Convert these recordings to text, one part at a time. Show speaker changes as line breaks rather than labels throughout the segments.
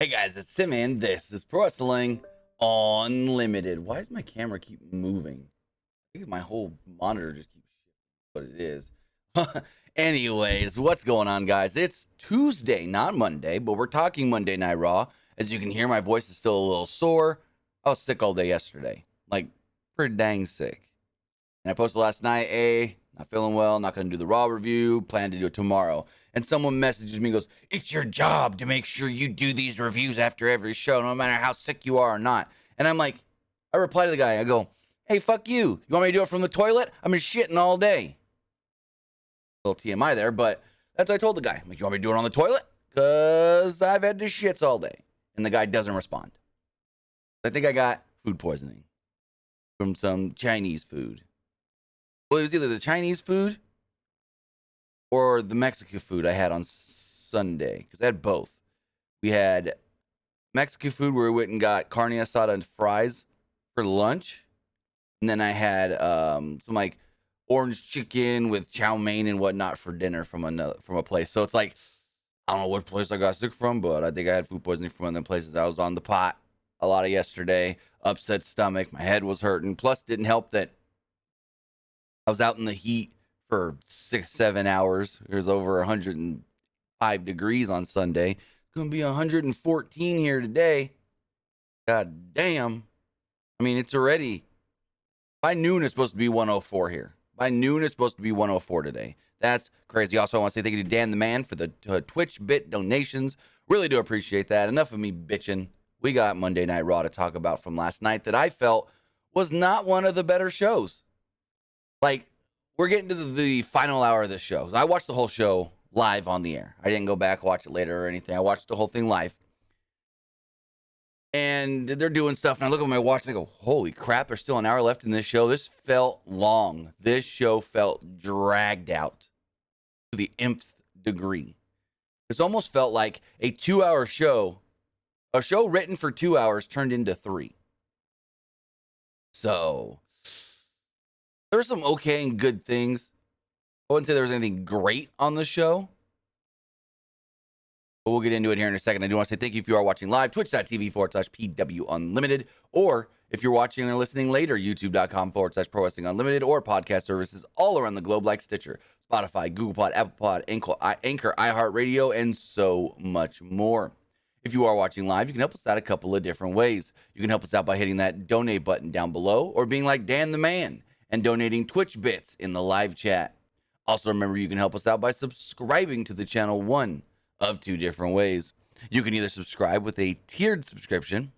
Hey guys, it's Tim and this is Pro Wrestling Unlimited. Why does my camera keep moving? I think my whole monitor just keeps shifting, but it is. Anyways, what's going on, guys? It's Tuesday, not Monday, but we're talking Monday Night Raw. As you can hear, my voice is still a little sore. I was sick all day yesterday, like pretty dang sick. And I posted last night, not feeling well, not going to do the Raw review, plan to do it tomorrow. And someone messages me and goes, it's your job to make sure you do these reviews after every show, no matter how sick you are or not. And I'm like, I reply to the guy, I go, hey, fuck you. You want me to do it from the toilet? I've been shitting all day. A little TMI there, but that's what I told the guy. I'm like, you want me to do it on the toilet? Because I've had the shits all day. And the guy doesn't respond. I think I got food poisoning from some Chinese food. Well, it was either the Chinese food or the Mexican food I had on Sunday, because I had both. We had Mexican food where we went and got carne asada and fries for lunch, and then I had some like orange chicken with chow mein and whatnot for dinner from a place. So it's like, I don't know which place I got sick from, but I think I had food poisoning from one of the places. I was on the pot a lot of yesterday, upset stomach, my head was hurting. Plus, didn't help that I was out in the heat for 6-7 hours. It was over 105 degrees on Sunday. It's going to be 114 here today. God damn. I mean, it's already, by noon, it's supposed to be 104 here. By noon, it's supposed to be 104 today. That's crazy. Also, I want to say thank you to Dan the Man for the Twitch bit donations. Really do appreciate that. Enough of me bitching. We got Monday Night Raw to talk about from last night that I felt was not one of the better shows. Like, we're getting to the final hour of this show. I watched the whole show live on the air. I didn't go back, watch it later or anything. I watched the whole thing live. And they're doing stuff, and I look at my watch and I go, holy crap, there's still an hour left in this show. This felt long. This show felt dragged out to the nth degree. This almost felt like a 2-hour show. A show written for 2 hours turned into 3. So there were some okay and good things. I wouldn't say there was anything great on the show, but we'll get into it here in a second. I do want to say thank you if you are watching live, twitch.tv/PW Unlimited, or if you're watching or listening later, youtube.com/Pro Wrestling Unlimited, or podcast services all around the globe like Stitcher, Spotify, Google Pod, Apple Pod, Anchor, iHeartRadio, and so much more. If you are watching live, you can help us out a couple of different ways. You can help us out by hitting that donate button down below, or being like Dan the Man and donating Twitch bits in the live chat. Also, remember, you can help us out by subscribing to the channel one of 2 different ways. You can either subscribe with a tiered subscription,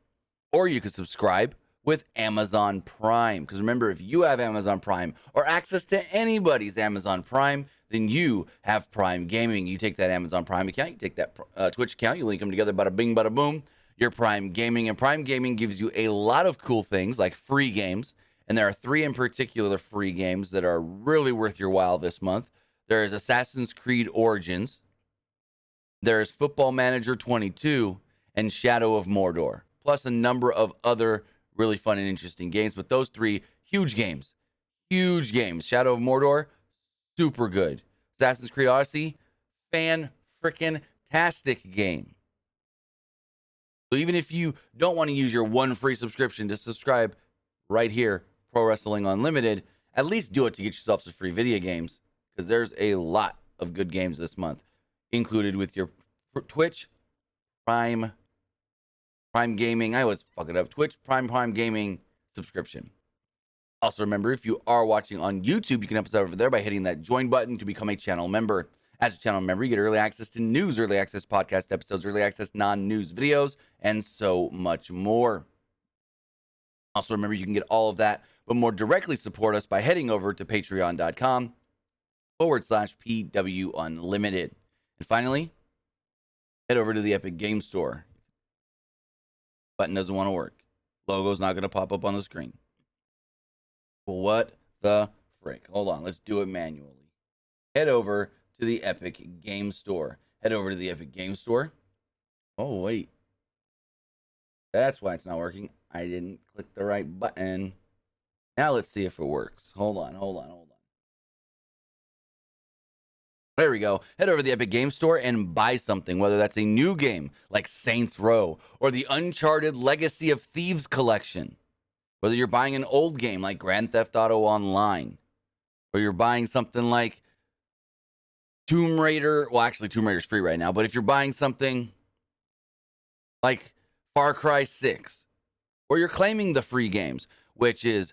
or you can subscribe with Amazon Prime. Because remember, if you have Amazon Prime or access to anybody's Amazon Prime, then you have Prime Gaming. You take that Amazon Prime account, you take that Twitch account, you link them together, bada bing, bada boom, you're Prime Gaming. And Prime Gaming gives you a lot of cool things like free games. And there are 3 in particular free games that are really worth your while this month. There is Assassin's Creed Origins, there is Football Manager 22, and Shadow of Mordor, plus a number of other really fun and interesting games. But those 3, huge games. Huge games. Shadow of Mordor, super good. Assassin's Creed Odyssey, fan-frickin-tastic game. So even if you don't want to use your one free subscription to subscribe right here, Pro Wrestling Unlimited, at least do it to get yourself some free video games, because there's a lot of good games this month, included with your Twitch Prime Gaming. I always fuck it up. Twitch Prime Gaming subscription. Also, remember, if you are watching on YouTube, you can help us out over there by hitting that join button to become a channel member. As a channel member, you get early access to news, early access podcast episodes, early access non-news videos, and so much more. Also, remember, you can get all of that, but more directly support us by heading over to patreon.com/PW Unlimited. And finally, head over to the Epic Game Store. Button doesn't want to work. Logo's not going to pop up on the screen. Well, what the frick? Hold on, let's do it manually. Head over to the Epic Game Store. Head over to the Epic Game Store. Oh, wait. That's why it's not working. I didn't click the right button. Now let's see if it works. Hold on. There we go. Head over to the Epic Game Store and buy something, whether that's a new game like Saints Row or the Uncharted Legacy of Thieves collection. Whether you're buying an old game like Grand Theft Auto Online, or you're buying something like Tomb Raider. Well, actually, Tomb Raider's free right now, but if you're buying something like Far Cry 6, or you're claiming the free games, which is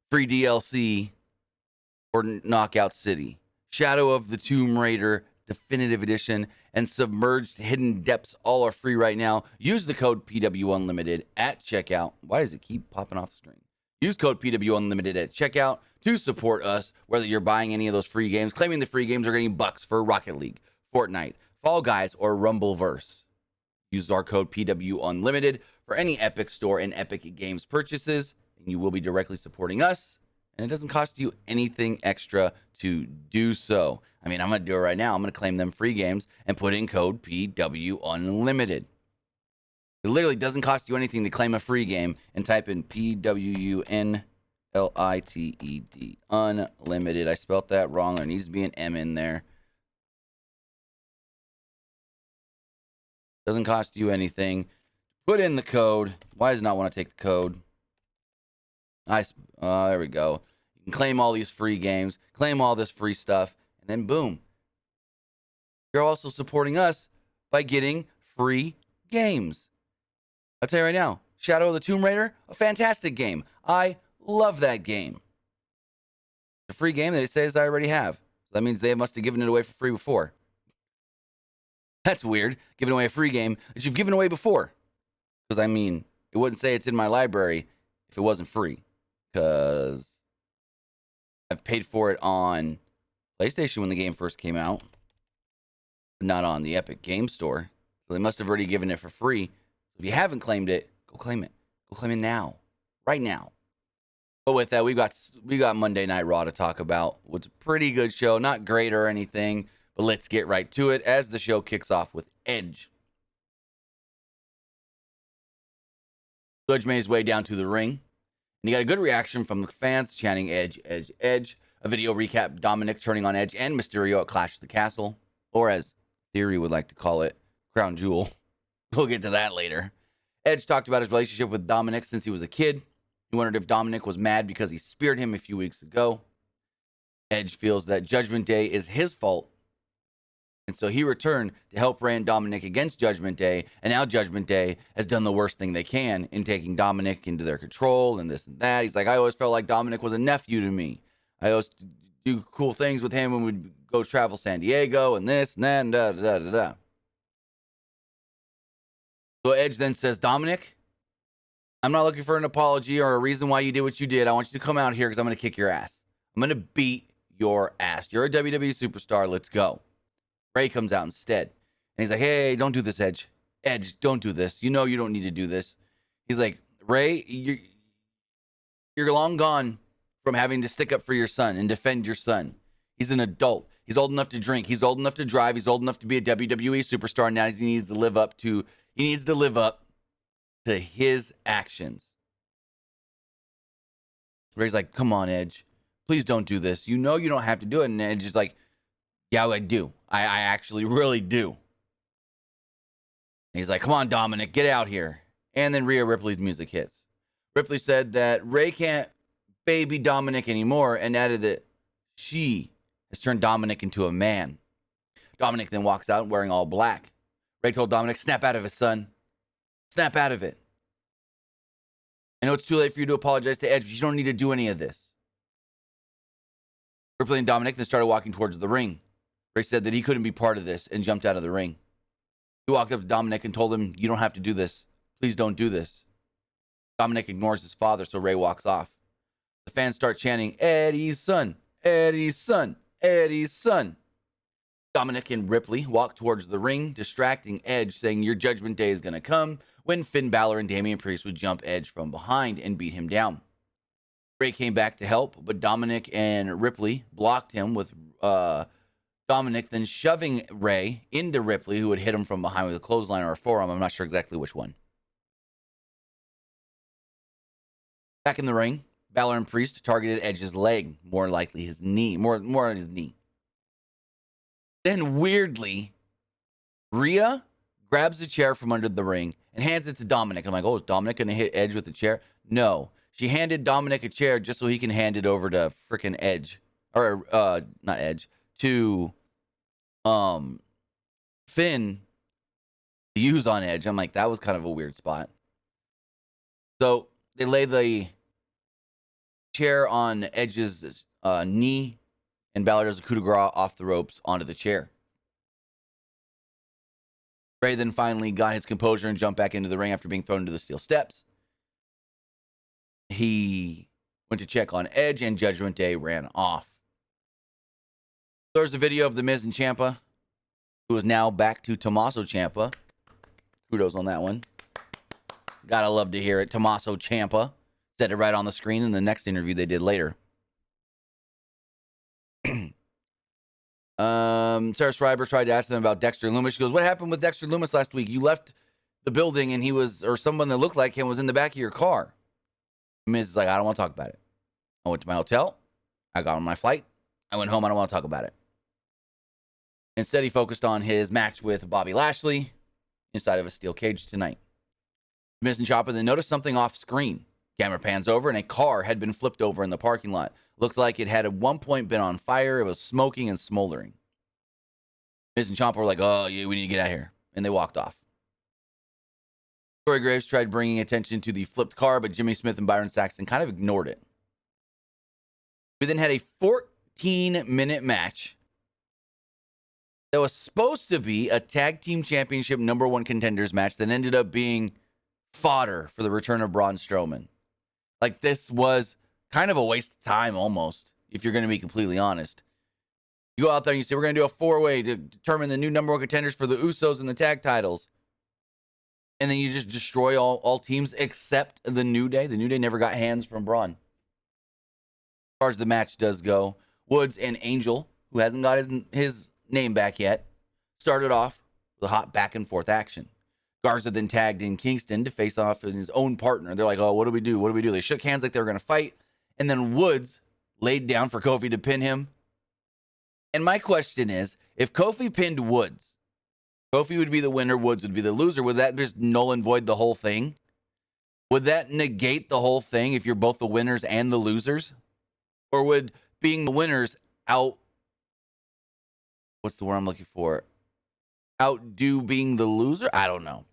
free DLC or Knockout City, Shadow of the Tomb Raider Definitive Edition, and Submerged Hidden Depths, all are free right now. Use the code PW Unlimited at checkout. Why does it keep popping off the screen? Use code PW Unlimited at checkout to support us, whether you're buying any of those free games, claiming the free games, or getting bucks for Rocket League, Fortnite, Fall Guys, or Rumbleverse. Use our code PW Unlimited for any Epic Store and Epic Games purchases, and you will be directly supporting us, and it doesn't cost you anything extra to do so. I mean, I'm going to do it right now. I'm going to claim them free games and put in code PW Unlimited. It literally doesn't cost you anything to claim a free game and type in PWUNLITED, Unlimited. I spelt that wrong. There needs to be an M in there. Doesn't cost you anything. Put in the code. Why does it not want to take the code? There we go. You can claim all these free games, claim all this free stuff, and then boom. You're also supporting us by getting free games. I'll tell you right now, Shadow of the Tomb Raider, a fantastic game. I love that game. It's a free game that it says I already have. That means they must have given it away for free before. That's weird, giving away a free game that you've given away before. Because, I mean, it wouldn't say it's in my library if it wasn't free. Because I've paid for it on PlayStation when the game first came out, but not on the Epic Game Store. So they must have already given it for free. If you haven't claimed it, go claim it. Go claim it now. Right now. But with that, we got Monday Night Raw to talk about. It's a pretty good show. Not great or anything, but let's get right to it as the show kicks off with Edge. Edge made his way down to the ring, and he got a good reaction from the fans chanting Edge, Edge, Edge. A video recap Dominic turning on Edge and Mysterio at Clash of the Castle, or as Theory would like to call it, Crown Jewel. We'll get to that later. Edge talked about his relationship with Dominic since he was a kid. He wondered if Dominic was mad because he speared him a few weeks ago. Edge feels that Judgment Day is his fault, and so he returned to help Ray and Dominic against Judgment Day, and now Judgment Day has done the worst thing they can in taking Dominic into their control and this and that. He's like, I always felt like Dominic was a nephew to me. I always do cool things with him when we'd go travel San Diego and this and that and da-da-da-da-da. So Edge then says, Dominic, I'm not looking for an apology or a reason why you did what you did. I want you to come out here because I'm going to kick your ass. I'm going to beat your ass. You're a WWE superstar. Let's go. Ray comes out instead. And he's like, hey, don't do this, Edge. Edge, don't do this. You know you don't need to do this. He's like, Ray, you're long gone from having to stick up for your son and defend your son. He's an adult. He's old enough to drink. He's old enough to drive. He's old enough to be a WWE superstar. Now he needs to live up to his actions. Ray's like, come on, Edge. Please don't do this. You know you don't have to do it. And Edge is like, yeah, I do. I actually really do. And he's like, come on, Dominic, get out here. And then Rhea Ripley's music hits. Ripley said that Ray can't baby Dominic anymore and added that she has turned Dominic into a man. Dominic then walks out wearing all black. Ray told Dominic, snap out of it, son. Snap out of it. I know it's too late for you to apologize to Edge, but you don't need to do any of this. Ripley and Dominic then started walking towards the ring. Ray said that he couldn't be part of this and jumped out of the ring. He walked up to Dominic and told him, you don't have to do this. Please don't do this. Dominic ignores his father, so Ray walks off. The fans start chanting, Eddie's son, Eddie's son, Eddie's son. Dominic and Ripley walk towards the ring, distracting Edge, saying your Judgment Day is going to come, when Finn Balor and Damien Priest would jump Edge from behind and beat him down. Ray came back to help, but Dominic and Ripley blocked him, with Dominic then shoving Ray into Ripley, who would hit him from behind with a clothesline or a forearm. I'm not sure exactly which one. Back in the ring, Balor and Priest targeted Edge's leg, more likely his knee, more on his knee. Then weirdly, Rhea grabs a chair from under the ring and hands it to Dominic. I'm like, oh, is Dominic going to hit Edge with the chair? No. She handed Dominic a chair just so he can hand it over to freaking Edge. Or, not Edge. To, Finn to use on Edge. I'm like, that was kind of a weird spot. So, they lay the chair on Edge's knee, and Balor does a coup de grace off the ropes onto the chair. Ray then finally got his composure and jumped back into the ring after being thrown into the steel steps. He went to check on Edge, and Judgment Day ran off. There's a video of The Miz and Ciampa, who is now back to Tommaso Ciampa. Kudos on that one. Gotta love to hear it. Tommaso Ciampa said it right on the screen in the next interview they did later. Sarah Schreiber tried to ask them about Dexter Loomis. She goes, what happened with Dexter Loomis last week? You left the building and he was, or someone that looked like him was in the back of your car. Miz is like, I don't want to talk about it. I went to my hotel. I got on my flight. I went home. I don't want to talk about it. Instead, he focused on his match with Bobby Lashley inside of a steel cage tonight. Miz and Ciampa then noticed something off screen. Camera pans over and a car had been flipped over in the parking lot. Looked like it had at one point been on fire. It was smoking and smoldering. Miz and Ciampa were like, oh, yeah, we need to get out of here. And they walked off. Corey Graves tried bringing attention to the flipped car, but Jimmy Smith and Byron Saxton kind of ignored it. We then had a 14-minute match that was supposed to be a tag team championship #1 contenders match that ended up being fodder for the return of Braun Strowman. Like, this was kind of a waste of time almost, if you're going to be completely honest. You go out there and you say, we're going to do a 4-way to determine the new #1 contenders for the Usos and the tag titles. And then you just destroy all teams except the New Day. The New Day never got hands from Braun. As far as the match does go, Woods and Angel, who hasn't got his name back yet, started off with a hot back and forth action. Garza then tagged in Kingston to face off in his own partner. They're like, oh, what do we do? What do we do? They shook hands like they were going to fight. And then Woods laid down for Kofi to pin him. And my question is, if Kofi pinned Woods, Kofi would be the winner, Woods would be the loser. Would that just null and void the whole thing? Would that negate the whole thing if you're both the winners and the losers? Or would being the winners what's the word I'm looking for? Outdo being the loser? I don't know.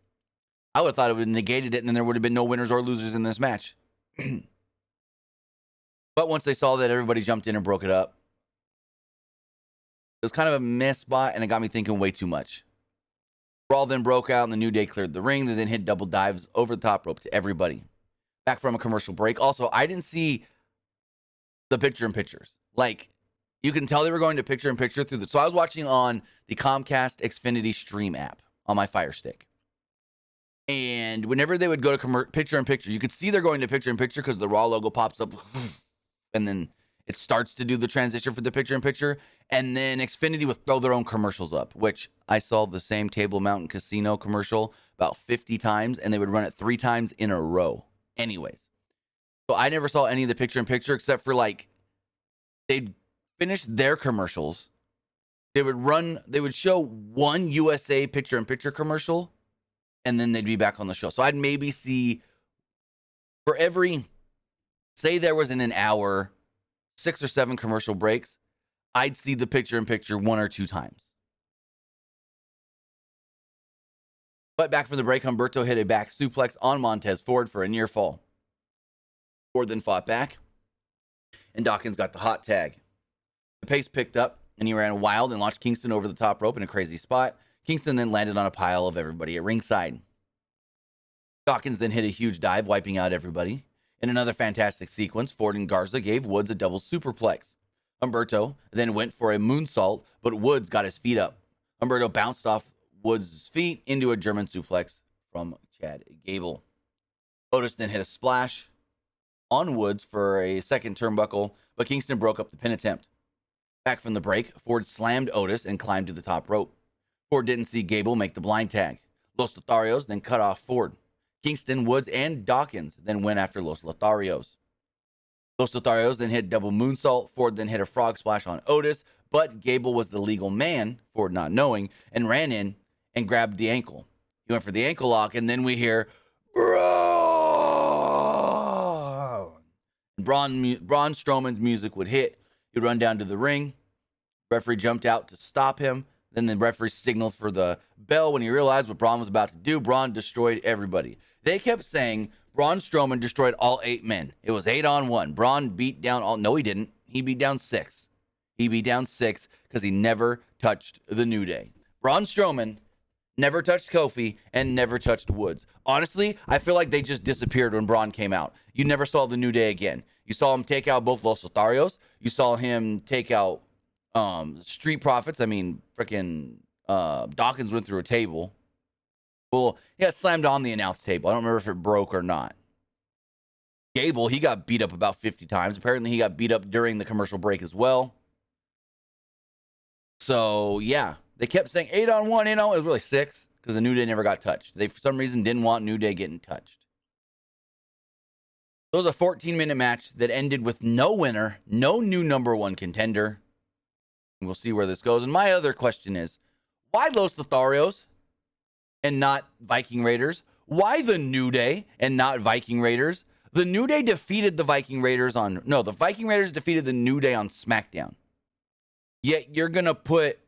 I would have thought it would have negated it, and then there would have been no winners or losers in this match. But once they saw that, everybody jumped in and broke it up. It was kind of a mess spot, and it got me thinking way too much. Brawl then broke out, and the New Day cleared the ring. They then hit double dives over the top rope to everybody. Back from a commercial break. Also, I didn't see the picture-in-pictures. Like, you can tell they were going to picture-in-picture through the... So I was watching on the Comcast Xfinity Stream app on my Fire Stick. And whenever they would go to picture-in-picture, you could see they're going to picture-in-picture because the Raw logo pops up. And then it starts to do the transition for the picture-in-picture. And then Xfinity would throw their own commercials up, which I saw the same Table Mountain Casino commercial about 50 times, and they would run it 3 times in a row. Anyways. So I never saw any of the picture-in-picture except for, like, they'd finish their commercials. They would show one USA picture-in-picture commercial, and then they'd be back on the show. So I'd maybe see, for every, say there was in an hour, 6 or 7 commercial breaks, I'd see the picture-in-picture 1 or 2 times. But back from the break, Humberto hit a back suplex on Montez Ford for a near fall. Ford then fought back, and Dawkins got the hot tag. The pace picked up, and he ran wild and launched Kingston over the top rope in a crazy spot. Kingston then landed on a pile of everybody at ringside. Dawkins then hit a huge dive, wiping out everybody. In another fantastic sequence, Ford and Garza gave Woods a double superplex. Humberto then went for a moonsault, but Woods got his feet up. Humberto bounced off Woods' feet into a German suplex from Chad Gable. Otis then hit a splash on Woods for a second turnbuckle, but Kingston broke up the pin attempt. Back from the break, Ford slammed Otis and climbed to the top rope. Ford didn't see Gable make the blind tag. Los Lotharios then cut off Ford. Kingston, Woods, and Dawkins then went after Los Lotharios. Los Lotharios then hit double moonsault. Ford then hit a frog splash on Otis, but Gable was the legal man, Ford not knowing, and ran in and grabbed the ankle. He went for the ankle lock, and then we hear, Braun! Braun Strowman's music would hit. He'd run down to the ring. Referee jumped out to stop him. Then the referee signals for the bell. When he realized what Braun was about to do, Braun destroyed everybody. They kept saying Braun Strowman destroyed all 8 men. It was 8-on-1. Braun beat down all... No, he didn't. He beat down 6. He beat down 6 because he never touched the New Day. Braun Strowman never touched Kofi and never touched Woods. Honestly, I feel like they just disappeared when Braun came out. You never saw the New Day again. You saw him take out both Los Lotharios. You saw him take out Street Profits. I mean, freaking Dawkins went through a table. Well, he got slammed on the announce table. I don't remember if it broke or not. Gable, he got beat up about 50 times. Apparently, he got beat up during the commercial break as well. So, yeah. They kept saying 8-on-1, 8-on-1. It was really 6 because the New Day never got touched. They, for some reason, didn't want New Day getting touched. It was a 14-minute match that ended with no winner, no new number 1 contender. We'll see where this goes. And my other question is, why Los Lotharios and not Viking Raiders? Why the New Day and not Viking Raiders? The New Day defeated the Viking Raiders on... No, the Viking Raiders defeated the New Day on SmackDown. Yet you're going to put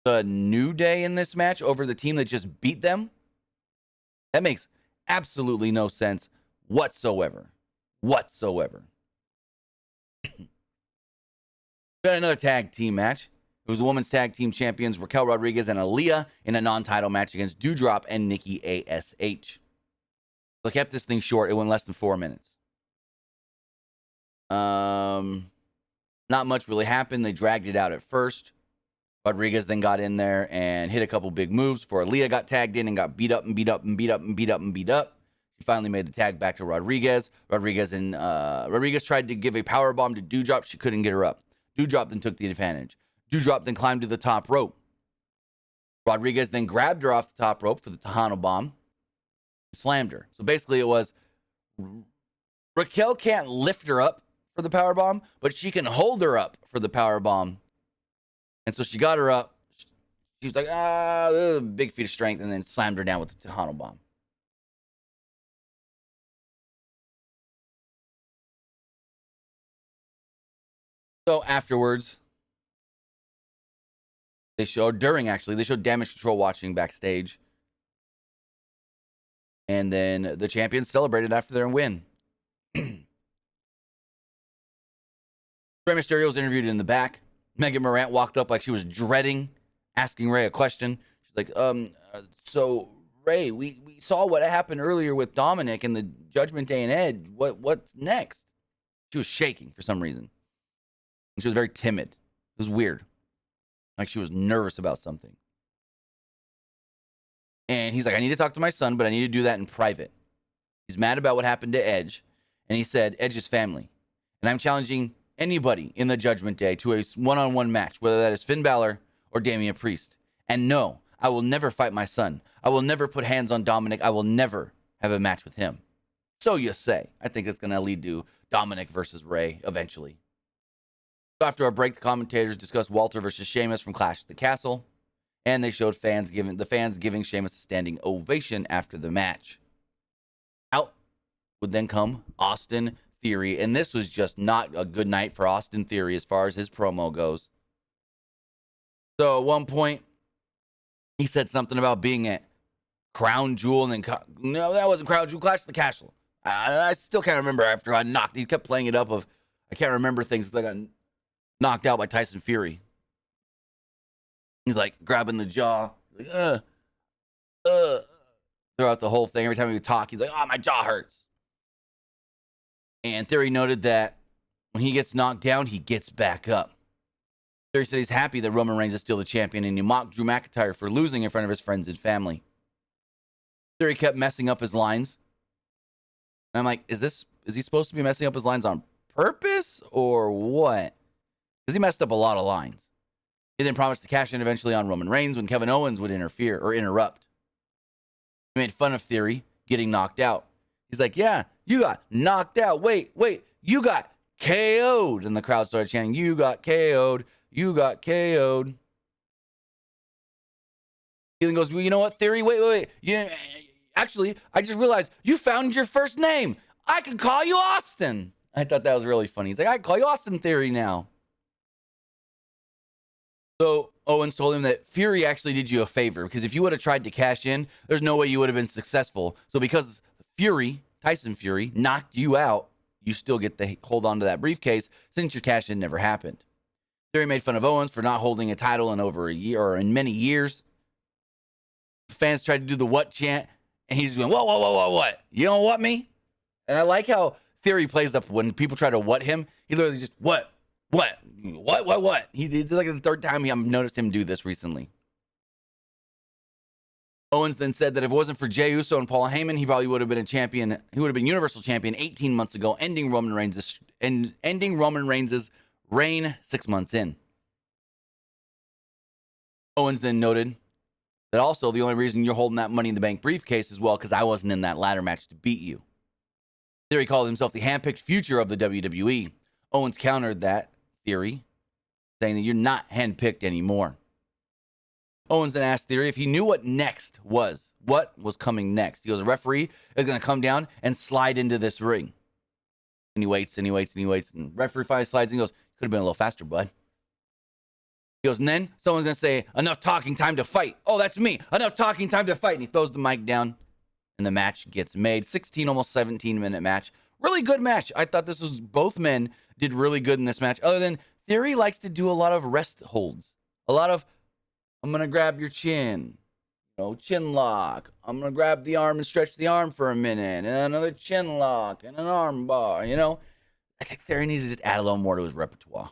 the New Day in this match over the team that just beat them? That makes absolutely no sense whatsoever. Whatsoever. Got another tag team match. It was the women's tag team champions Raquel Rodriguez and Aaliyah in a non-title match against Doudrop and Nikki ASH. They kept this thing short. It went less than 4 minutes. Not much really happened. They dragged it out at first. Rodriguez then got in there and hit a couple big moves before Aaliyah got tagged in and got beat up and beat up and beat up and beat up and beat up. She finally made the tag back to Rodriguez. Rodriguez tried to give a power bomb to Doudrop. She couldn't get her up. Doudrop then took the advantage. Doudrop then climbed to the top rope. Rodriguez then grabbed her off the top rope for the Tejano bomb. Slammed her. So basically it was Raquel can't lift her up for the power bomb, but she can hold her up for the power bomb. And so she got her up. She was like, big feat of strength, and then slammed her down with the Tejano bomb. So afterwards, they showed Damage Control watching backstage. And then the champions celebrated after their win. Ray Mysterio was interviewed in the back. Megan Morant walked up like she was dreading asking Ray a question. She's like, so Ray, we saw what happened earlier with Dominic and the Judgment Day and Edge. What's next? She was shaking for some reason. And she was very timid. It was weird. Like she was nervous about something. And he's like, I need to talk to my son, but I need to do that in private. He's mad about what happened to Edge. And he said, Edge is family. And I'm challenging anybody in the Judgment Day to a one-on-one match, whether that is Finn Balor or Damien Priest. And no, I will never fight my son. I will never put hands on Dominic. I will never have a match with him. So you say. I think it's going to lead to Dominic versus Ray eventually. So after our break, the commentators discussed Walter versus Sheamus from Clash at the Castle. And they showed the fans giving Sheamus a standing ovation after the match. Out would then come Austin Theory. And this was just not a good night for Austin Theory as far as his promo goes. So at one point, he said something about being at Crown Jewel. And then, no, that wasn't Crown Jewel. Clash at the Castle. I still can't remember after I knocked. He kept playing it up of, I can't remember things. Like I got knocked out by Tyson Fury. He's like grabbing the jaw, like, throughout the whole thing. Every time he would talk, he's like, oh, my jaw hurts. And Theory noted that when he gets knocked down, he gets back up. Theory said he's happy that Roman Reigns is still the champion, and he mocked Drew McIntyre for losing in front of his friends and family. Theory kept messing up his lines. And I'm like, is he supposed to be messing up his lines on purpose or what? Because he messed up a lot of lines. He then promised to cash in eventually on Roman Reigns when Kevin Owens would interfere or interrupt. He made fun of Theory getting knocked out. He's like, yeah, you got knocked out. Wait, you got KO'd. And the crowd started chanting, you got KO'd. You got KO'd. He then goes, well, you know what, Theory? Wait. Yeah, actually, I just realized you found your first name. I can call you Austin. I thought that was really funny. He's like, I can call you Austin Theory now. So Owens told him that Fury actually did you a favor, because if you would have tried to cash in, there's no way you would have been successful. So because Tyson Fury, knocked you out, you still get to hold on to that briefcase since your cash in never happened. Theory made fun of Owens for not holding a title in over a year or in many years. The fans tried to do the what chant, and he's going, what? You don't what me? And I like how Theory plays up when people try to what him. He literally just, what? It's like the third time I've noticed him do this recently. Owens then said that if it wasn't for Jey Uso and Paul Heyman, he probably would have been a champion. He would have been Universal Champion 18 months ago, ending Roman Reigns' reign 6 months in. Owens then noted that also the only reason you're holding that Money in the Bank briefcase is, well, because I wasn't in that ladder match to beat you. Theory called himself the handpicked future of the WWE. Owens countered that theory, saying that you're not handpicked anymore. Owens then asked Theory if he knew what next was. What was coming next? He goes, a referee is going to come down and slide into this ring. And he waits. And referee finally slides and he goes, could have been a little faster, bud. He goes, and then someone's going to say, enough talking, time to fight. Oh, that's me. Enough talking, time to fight. And he throws the mic down, and the match gets made. 16, almost 17-minute match. Really good match. I thought this was, both men did really good in this match. Other than Theory likes to do a lot of rest holds. A lot of, I'm going to grab your chin. Chin lock. I'm going to grab the arm and stretch the arm for a minute. And another chin lock and an arm bar, I think Theory needs to just add a little more to his repertoire.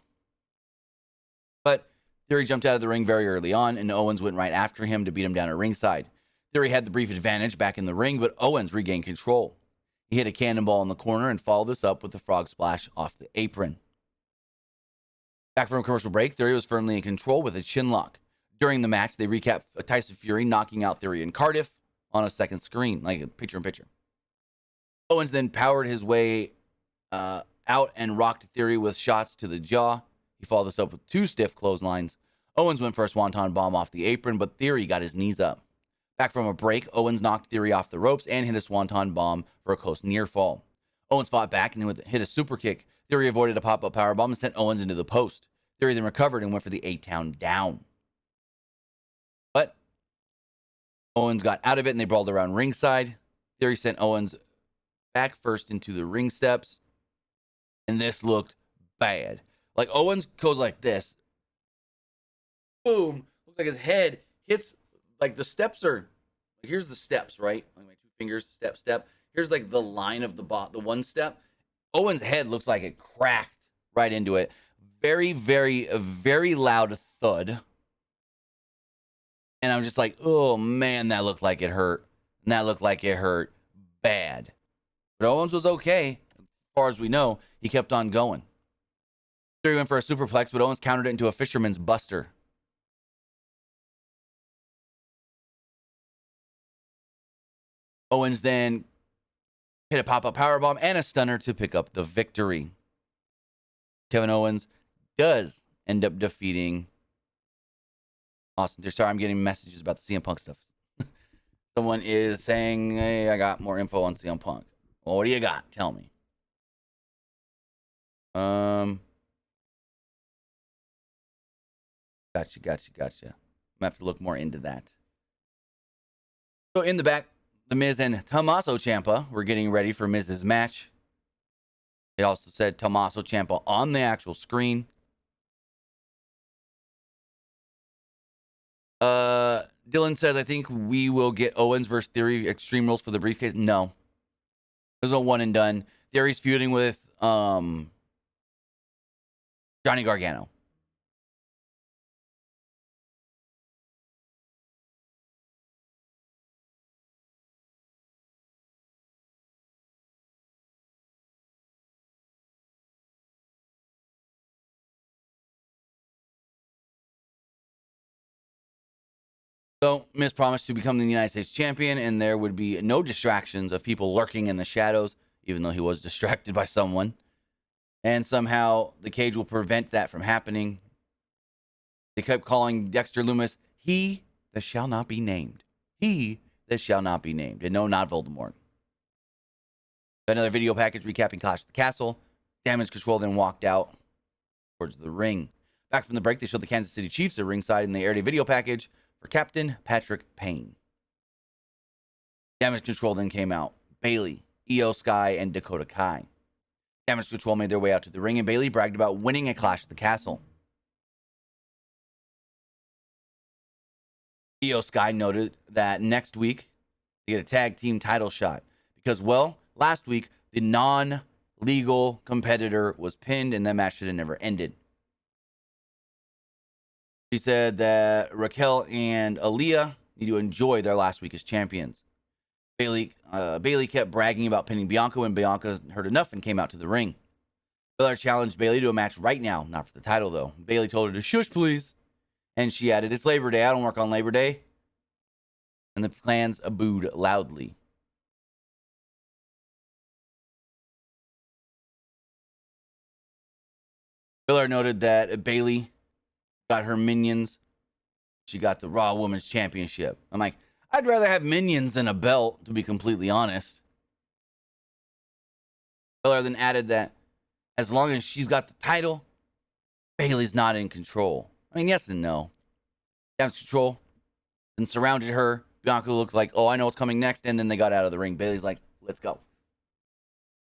But Theory jumped out of the ring very early on, and Owens went right after him to beat him down at ringside. Theory had the brief advantage back in the ring, but Owens regained control. He hit a cannonball in the corner and followed this up with a frog splash off the apron. Back from a commercial break, Theory was firmly in control with a chin lock. During the match, they recap Tyson Fury knocking out Theory in Cardiff on a second screen, like a picture-in-picture. Owens then powered his way out and rocked Theory with shots to the jaw. He followed this up with 2 stiff clotheslines. Owens went for a swanton bomb off the apron, but Theory got his knees up. Back from a break, Owens knocked Theory off the ropes and hit a swanton bomb for a close near fall. Owens fought back and hit a super kick. Theory avoided a pop-up powerbomb and sent Owens into the post. Theory then recovered and went for the 8-count down. But Owens got out of it and they brawled around ringside. Theory sent Owens back first into the ring steps. And this looked bad. Like, Owens goes like this. Boom. Looks like his head hits, like, the steps are, here's the steps, right? Like my 2 fingers, step. Here's, like, the line of the one step. Owens' head looks like it cracked right into it. Very, very, very loud thud. And I'm just like, oh, man, that looked like it hurt. And that looked like it hurt bad. But Owens was okay. As far as we know, he kept on going. Theory went for a superplex, but Owens countered it into a fisherman's buster. Owens then hit a pop-up powerbomb and a stunner to pick up the victory. Kevin Owens does end up defeating Austin Theory. Sorry, I'm getting messages about the CM Punk stuff. Someone is saying, hey, I got more info on CM Punk. Well, what do you got? Tell me. Gotcha. I'm going to have to look more into that. So in the back, The Miz and Tommaso Ciampa were getting ready for Miz's match. It also said Tommaso Ciampa on the actual screen. Dylan says, I think we will get Owens versus Theory Extreme Rules for the briefcase. No. There's no one and done. Theory's feuding with Johnny Gargano. So, Miz promised to become the United States champion, and there would be no distractions of people lurking in the shadows, even though he was distracted by someone. And somehow the cage will prevent that from happening. They kept calling Dexter Lumis, he that shall not be named. He that shall not be named. And no, not Voldemort. Another video package recapping Clash at the Castle. Damage Control then walked out towards the ring. Back from the break, they showed the Kansas City Chiefs at ringside, and they aired a video package for Captain Patrick Payne. Damage Control then came out. Bayley, Io Sky, and Dakota Kai. Damage Control made their way out to the ring, and Bayley bragged about winning a Clash at the Castle. Io Sky noted that next week they get a tag team title shot because, well, last week the non-legal competitor was pinned, and that match should have never ended. She said that Raquel and Aaliyah need to enjoy their last week as champions. Bayley kept bragging about pinning Bianca when Bianca heard enough and came out to the ring. Belair challenged Bayley to a match right now, not for the title though. Bayley told her to shush, please. And she added, it's Labor Day. I don't work on Labor Day. And the fans booed loudly. Belair noted that Bayley got her minions. She got the Raw Women's Championship. I'm like, I'd rather have minions than a belt, to be completely honest. Belair then added that as long as she's got the title, Bayley's not in control. I mean, yes and no. Damage Control then surrounded her. Bianca looked like, oh, I know what's coming next. And then they got out of the ring. Bayley's like, let's go.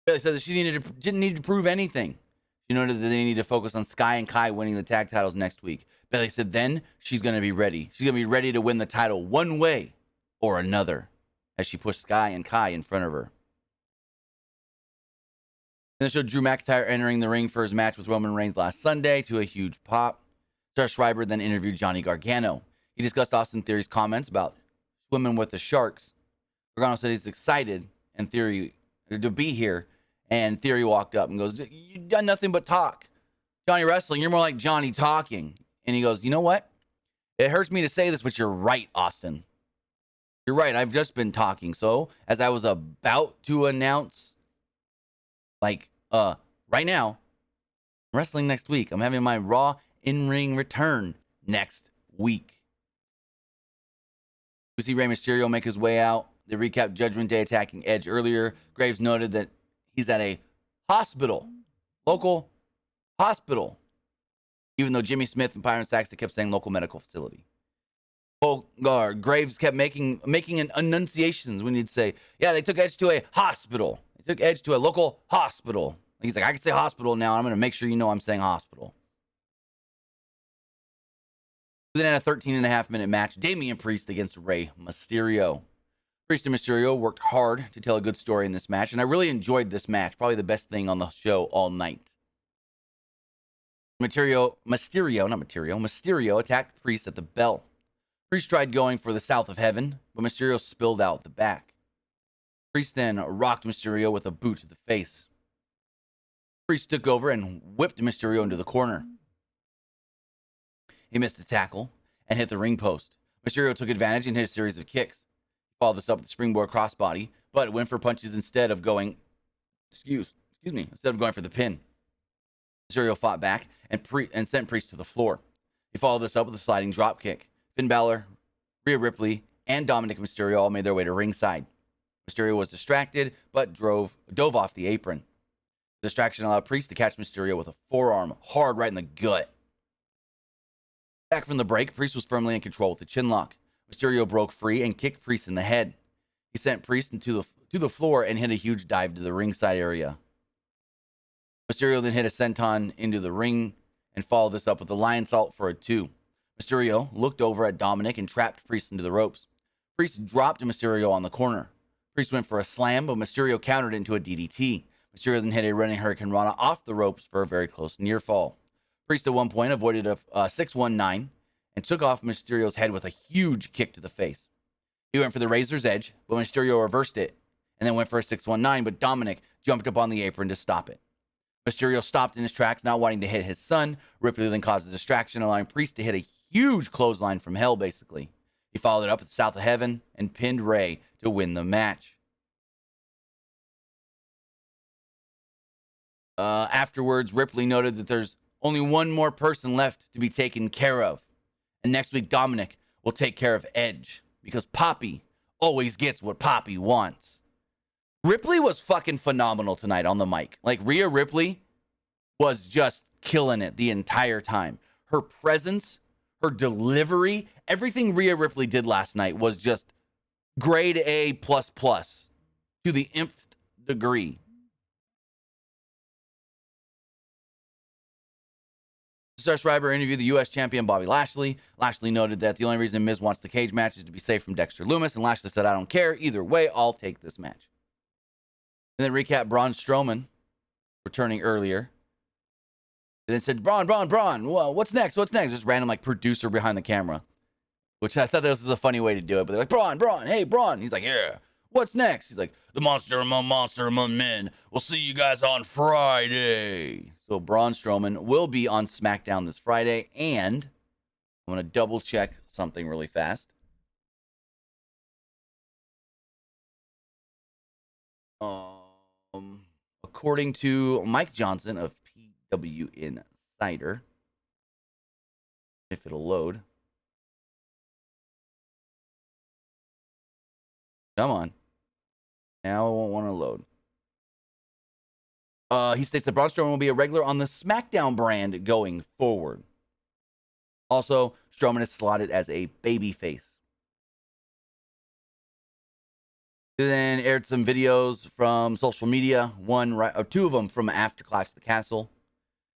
Bayley said that she didn't need to prove anything. She noted that they need to focus on Sky and Kai winning the tag titles next week. Bayley said then she's going to be ready. She's going to be ready to win the title one way or another as she pushed Sky and Kai in front of her. Then they showed Drew McIntyre entering the ring for his match with Roman Reigns last Sunday to a huge pop. Sarah Schreiber then interviewed Johnny Gargano. He discussed Austin Theory's comments about swimming with the sharks. Gargano said he's excited and Theory to be here. And Theory walked up and goes, you've done nothing but talk. Johnny Wrestling, you're more like Johnny talking. And he goes, you know what? It hurts me to say this, but you're right, Austin. You're right. I've just been talking. So as I was about to announce, right now, I'm wrestling next week. I'm having my Raw in-ring return next week. We see Ray Mysterio make his way out. They recapped Judgment Day attacking Edge earlier. Graves noted that he's at a hospital, local hospital, even though Jimmy Smith and Byron Saxton kept saying local medical facility. Graves kept making enunciations when he'd say, yeah, they took Edge to a hospital. They took Edge to a local hospital. He's like, I can say hospital now. I'm going to make sure you know I'm saying hospital. Then in a 13.5-minute match, Damien Priest against Ray Mysterio. Priest and Mysterio worked hard to tell a good story in this match, and I really enjoyed this match. Probably the best thing on the show all night. Mysterio attacked Priest at the bell. Priest tried going for the South of Heaven, but Mysterio spilled out the back. Priest then rocked Mysterio with a boot to the face. Priest took over and whipped Mysterio into the corner. He missed the tackle and hit the ring post. Mysterio took advantage and hit a series of kicks. He followed this up with the springboard crossbody, but went for punches instead of going, instead of going for the pin. Mysterio fought back and sent Priest to the floor. He followed this up with a sliding drop kick. Finn Balor, Rhea Ripley, and Dominic Mysterio all made their way to ringside. Mysterio was distracted, but dove off the apron. The distraction allowed Priest to catch Mysterio with a forearm hard right in the gut. Back from the break, Priest was firmly in control with the chinlock. Mysterio broke free and kicked Priest in the head. He sent Priest to the floor and hit a huge dive to the ringside area. Mysterio then hit a senton into the ring and followed this up with a lion salt for a 2. Mysterio looked over at Dominic and trapped Priest into the ropes. Priest dropped Mysterio on the corner. Priest went for a slam, but Mysterio countered into a DDT. Mysterio then hit a running Hurricane Rana off the ropes for a very close near fall. Priest at one point avoided a 619 and took off Mysterio's head with a huge kick to the face. He went for the Razor's Edge, but Mysterio reversed it and then went for a 619, but Dominic jumped up on the apron to stop it. Mysterio stopped in his tracks, not wanting to hit his son. Ripley then caused a distraction, allowing Priest to hit a huge clothesline from hell, basically. He followed it up with South of Heaven and pinned Ray to win the match. Afterwards, Ripley noted that there's only one more person left to be taken care of. And next week, Dominic will take care of Edge because Poppy always gets what Poppy wants. Ripley was fucking phenomenal tonight on the mic. Like, Rhea Ripley was just killing it the entire time. Her presence, her delivery, everything Rhea Ripley did last night was just grade A++ to the nth degree. Star Schreiber interviewed the U.S. champion Bobby Lashley. Lashley noted that the only reason Miz wants the cage match is to be safe from Dexter Lumis, and Lashley said, I don't care. Either way, I'll take this match. And then recap Braun Strowman returning earlier. And then said, Braun, well, what's next? Just random, like, producer behind the camera. Which I thought this was a funny way to do it. But they're like, Braun, hey, Braun. He's like, yeah, what's next? He's like, the monster among men. We'll see you guys on Friday. So Braun Strowman will be on SmackDown this Friday. And I'm going to double check something really fast. According to Mike Johnson of PWU Insider, if it'll load. Come on. Now I won't want to load. He states that Braun Strowman will be a regular on the SmackDown brand going forward. Also, Strowman is slotted as a babyface. Then aired some videos from social media. Two of them from after Clash of the Castle.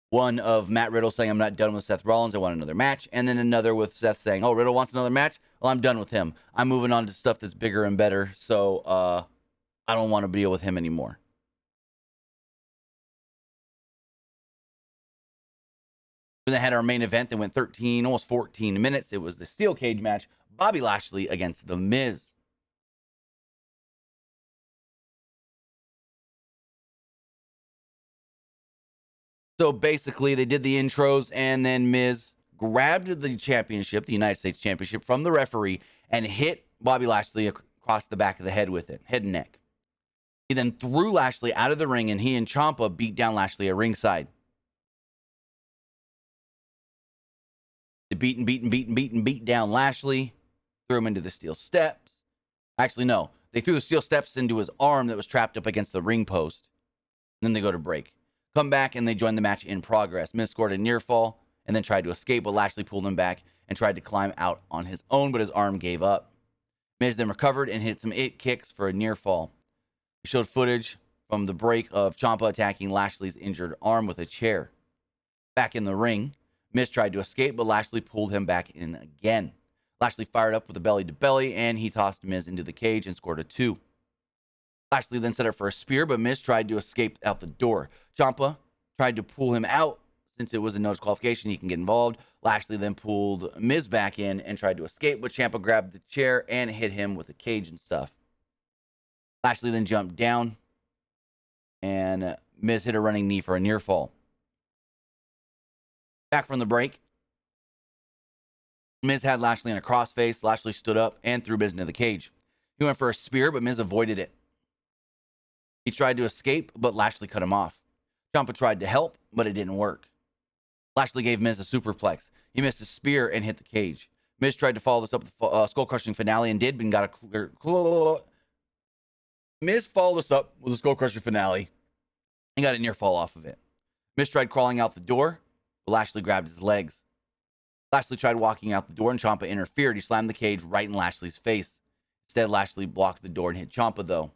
One of Matt Riddle saying, I'm not done with Seth Rollins. I want another match. And then another with Seth saying, oh, Riddle wants another match? Well, I'm done with him. I'm moving on to stuff that's bigger and better. So I don't want to deal with him anymore. Then they had our main event that went 13, almost 14 minutes. It was the steel cage match. Bobby Lashley against The Miz. So basically, they did the intros, and then Miz grabbed the championship, the United States Championship, from the referee and hit Bobby Lashley across the back of the head with it, head and neck. He then threw Lashley out of the ring, and he and Ciampa beat down Lashley at ringside. They beat down Lashley, threw him into the steel steps. Actually, no. They threw the steel steps into his arm that was trapped up against the ring post. And then they go to break. Come back, and they join the match in progress. Miz scored a near fall and then tried to escape, but Lashley pulled him back and tried to climb out on his own, but his arm gave up. Miz then recovered and hit some kicks for a near fall. He showed footage from the break of Ciampa attacking Lashley's injured arm with a chair. Back in the ring, Miz tried to escape, but Lashley pulled him back in again. Lashley fired up with a belly-to-belly, and he tossed Miz into the cage and scored a 2. Lashley then set up for a spear, but Miz tried to escape out the door. Ciampa tried to pull him out. Since it was a no disqualification, he can get involved. Lashley then pulled Miz back in and tried to escape, but Ciampa grabbed the chair and hit him with a cage and stuff. Lashley then jumped down, and Miz hit a running knee for a near fall. Back from the break, Miz had Lashley in a crossface. Lashley stood up and threw Miz into the cage. He went for a spear, but Miz avoided it. He tried to escape, but Lashley cut him off. Ciampa tried to help, but it didn't work. Lashley gave Miz a superplex. He missed a spear and hit the cage. Miz tried to follow this up with a skull-crushing finale and did, but got a clear... Miz followed this up with a skull-crushing finale and got a near fall off of it. Miz tried crawling out the door, but Lashley grabbed his legs. Lashley tried walking out the door, and Ciampa interfered. He slammed the cage right in Lashley's face. Instead, Lashley blocked the door and hit Ciampa, though.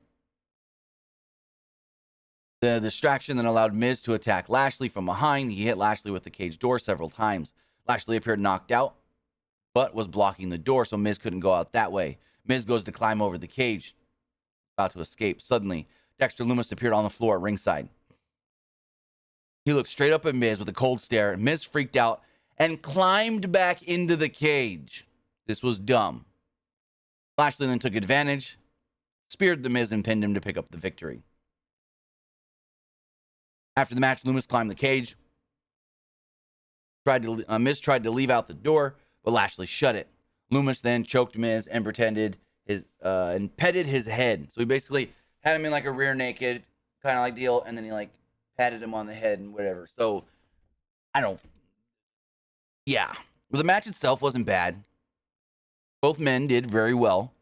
The distraction then allowed Miz to attack Lashley from behind. He hit Lashley with the cage door several times. Lashley appeared knocked out, but was blocking the door, so Miz couldn't go out that way. Miz goes to climb over the cage, about to escape. Suddenly, Dexter Lumis appeared on the floor at ringside. He looked straight up at Miz with a cold stare. Miz freaked out and climbed back into the cage. This was dumb. Lashley then took advantage, speared the Miz, and pinned him to pick up the victory. After the match, Lumis climbed the cage. Miz tried to leave out the door, but Lashley shut it. Lumis then choked Miz and petted his head. So he basically had him in like a rear naked kind of like deal, and then he like patted him on the head and whatever. So I don't. Yeah, well, the match itself wasn't bad. Both men did very well.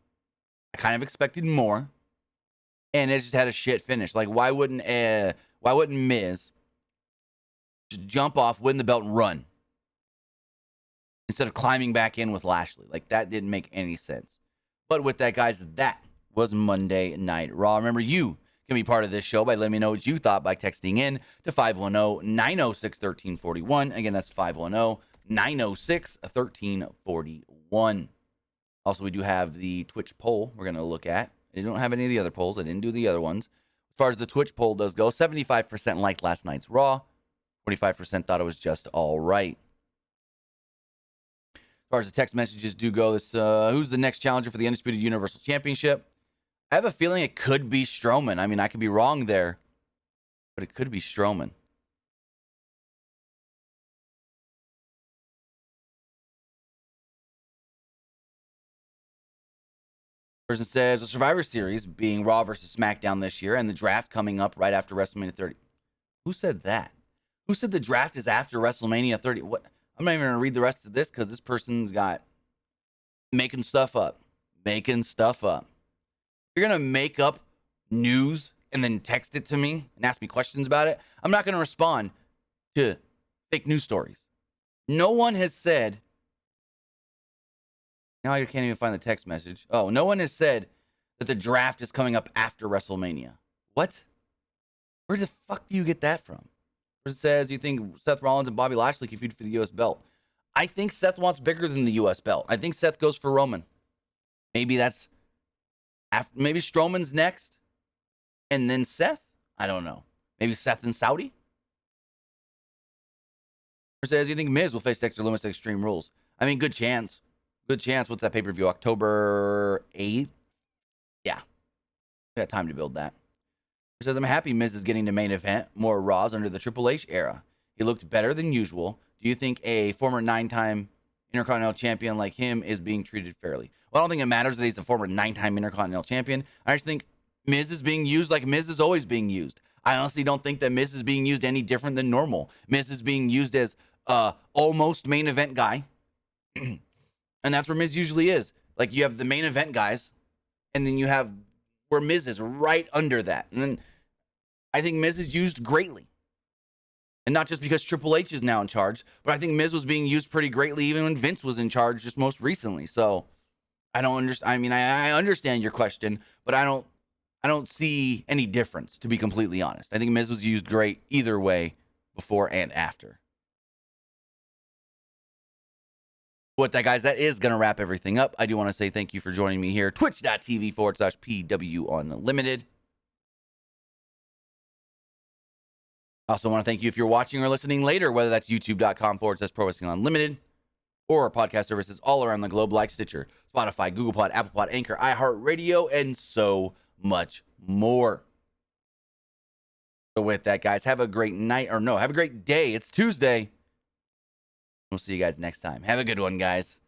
I kind of expected more, and it just had a shit finish. Like, why wouldn't Miz just jump off, win the belt, and run instead of climbing back in with Lashley? Like, that didn't make any sense. But with that, guys, that was Monday Night Raw. Remember, you can be part of this show by letting me know what you thought by texting in to 510-906-1341. Again, that's 510-906-1341. Also, we do have the Twitch poll we're going to look at. I don't have any of the other polls. I didn't do the other ones. As far as the Twitch poll does go, 75% liked last night's Raw. 25% thought it was just all right. As far as the text messages do go, this who's the next challenger for the Undisputed Universal Championship? I have a feeling it could be Strowman. I mean, I could be wrong there, but it could be Strowman. Person says, the Survivor Series being Raw versus SmackDown this year and the draft coming up right after WrestleMania 30. Who said that? Who said the draft is after WrestleMania 30? What? I'm not even going to read the rest of this because this person's got making stuff up. Making stuff up. You're going to make up news and then text it to me and ask me questions about it. I'm not going to respond to fake news stories. No one has said... Now I can't even find the text message. Oh, no one has said that the draft is coming up after WrestleMania. What? Where the fuck do you get that from? It says you think Seth Rollins and Bobby Lashley can feud for the U.S. belt. I think Seth wants bigger than the U.S. belt. I think Seth goes for Roman. Maybe that's after, maybe Strowman's next, and then Seth. I don't know. Maybe Seth and Saudi. It says you think Miz will face Dexter Lumis at Extreme Rules. I mean, good chance. Good chance. What's that pay-per-view? October 8th? Yeah. We got time to build that. It says, I'm happy Miz is getting to main event more Raws under the Triple H era. He looked better than usual. Do you think a former 9-time Intercontinental Champion like him is being treated fairly? Well, I don't think it matters that he's a former 9-time Intercontinental Champion. I just think Miz is being used like Miz is always being used. I honestly don't think that Miz is being used any different than normal. Miz is being used as almost main event guy. And that's where Miz usually is. Like, you have the main event guys, and then you have where Miz is right under that. And then I think Miz is used greatly. And not just because Triple H is now in charge, but I think Miz was being used pretty greatly even when Vince was in charge just most recently. So I don't understand. I mean, I understand your question, but I don't see any difference, to be completely honest. I think Miz was used great either way, before and after. With that, guys, that is going to wrap everything up. I do want to say thank you for joining me here. Twitch.tv/PW Unlimited. I also want to thank you if you're watching or listening later, whether that's youtube.com/Pro Wrestling Unlimited or podcast services all around the globe like Stitcher, Spotify, Google Pod, Apple Pod, Anchor, iHeartRadio, and so much more. So with that, guys, have a great night, or no, have a great day. It's Tuesday. We'll see you guys next time. Have a good one, guys.